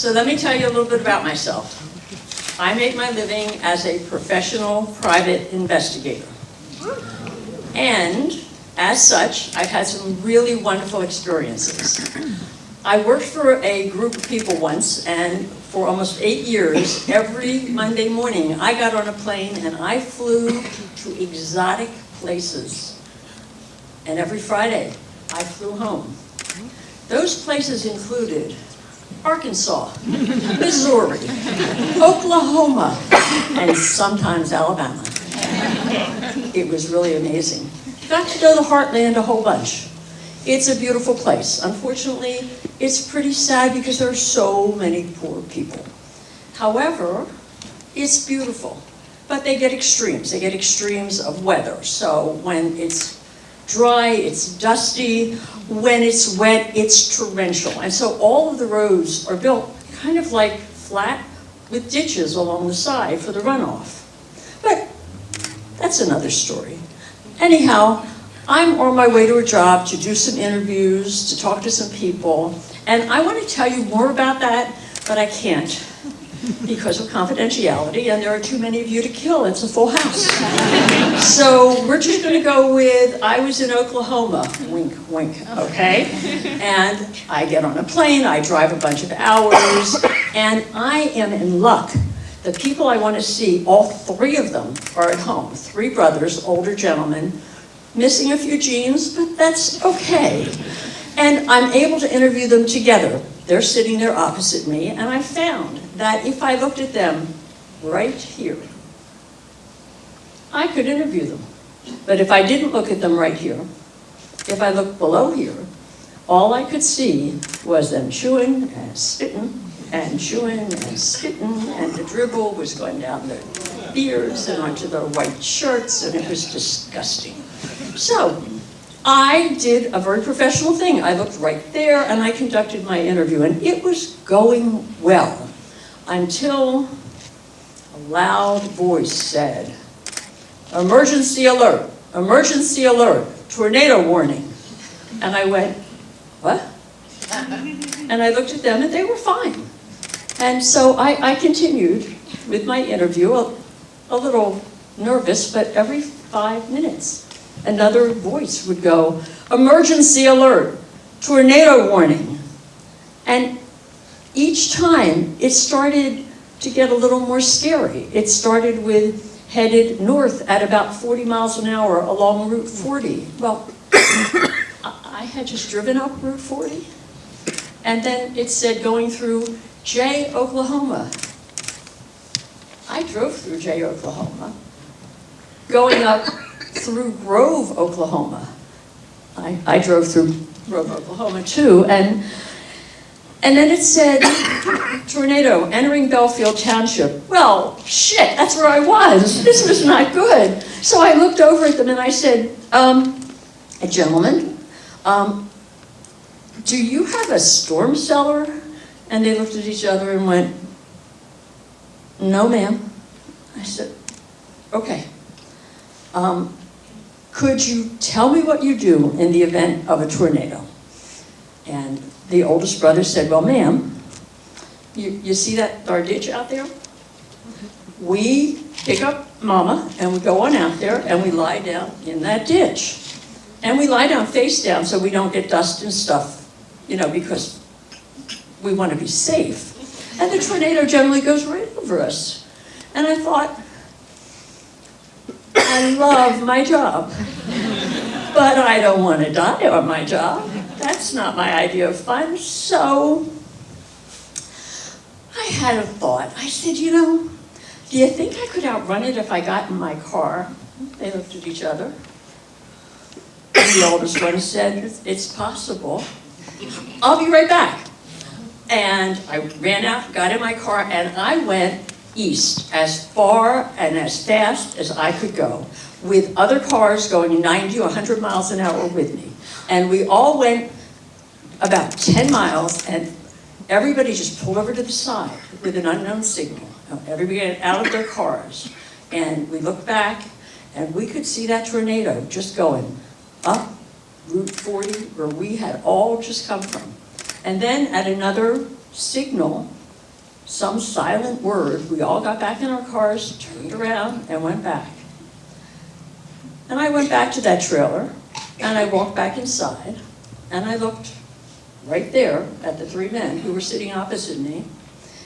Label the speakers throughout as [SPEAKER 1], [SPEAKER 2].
[SPEAKER 1] So let me tell you a little bit about myself. I make my living as a professional private investigator. And as such, I've had some really wonderful experiences. I worked for a group of people once, and for almost 8 years, every Monday morning, I got on a plane and I flew to exotic places. And every Friday, I flew home. Those places included Arkansas, Missouri, Oklahoma, and sometimes Alabama. It was really amazing. Got to know the heartland a whole bunch. It's a beautiful place. Unfortunately, it's pretty sad because there are so many poor people. However, it's beautiful, but they get extremes. They get extremes of weather. So when it's dry, it's dusty. When it's wet, it's torrential. And so all of the roads are built kind of like flat with ditches along the side for the runoff. But that's another story. Anyhow, I'm on my way to a job to do some interviews, to talk to some people, and I want to tell you more about that, but I can't because of confidentiality, and there are too many of you to kill. It's a full house. So we're just going to go with, I was in Oklahoma, wink, wink, okay? And I get on a plane, I drive a bunch of hours, and I am in luck. The people I want to see, all 3 of them are at home. 3 brothers, older gentlemen, missing a few genes, but that's okay. And I'm able to interview them together. They're sitting there opposite me, and I found that if I looked at them right here, I could interview them. But if I didn't look at them right here, if I looked below here, all I could see was them chewing and spitting and chewing and spitting, and the dribble was going down their beards and onto their white shirts, and it was disgusting. So I did a very professional thing. I looked right there and I conducted my interview, and it was going well until a loud voice said, "Emergency alert, emergency alert, tornado warning." And I went, "What?" And I looked at them and they were fine. And so I continued with my interview, a little nervous, but every 5 minutes, another voice would go, "Emergency alert, tornado warning." And each time it started to get a little more scary. It started with headed north at about 40 miles an hour along Route 40. Well, I had just driven up Route 40. And then it said going through Jay, Oklahoma. I drove through Jay, Oklahoma. Going up through Grove, Oklahoma. I drove through Grove, Oklahoma too, and then it said, tornado entering Belfield Township. Well, shit, that's where I was. This was not good. So I looked over at them and I said, "Gentlemen, do you have a storm cellar?" And they looked at each other and went, "No, ma'am." I said, "Okay. Could you tell me what you do in the event of a tornado?" And the oldest brother said, "Well, ma'am, you see that our ditch out there? We pick up Mama and we go on out there and we lie down in that ditch. And we lie down face down so we don't get dust and stuff, because we want to be safe. And the tornado generally goes right over us." And I thought, I love my job, but I don't want to die on my job. That's not my idea of fun. So I had a thought. I said, "Do you think I could outrun it if I got in my car?" They looked at each other. And the oldest one said, "It's possible. I'll be right back." And I ran out, got in my car, and I went east as far and as fast as I could go, with other cars going 90 or 100 miles an hour with me. And we all went about 10 miles, and everybody just pulled over to the side with an unknown signal. Everybody got out of their cars, and we looked back, and we could see that tornado just going up Route 40, where we had all just come from. And then at another signal, some silent word, we all got back in our cars, turned around, and went back. And I went back to that trailer, and I walked back inside, and I looked right there at the three men who were sitting opposite me,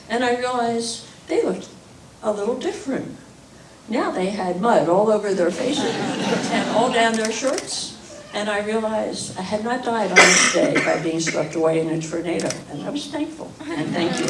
[SPEAKER 1] and I realized they looked a little different. Now they had mud all over their faces and all down their shirts, and I realized I had not died on this day by being swept away in a tornado, and I was thankful, and thank you.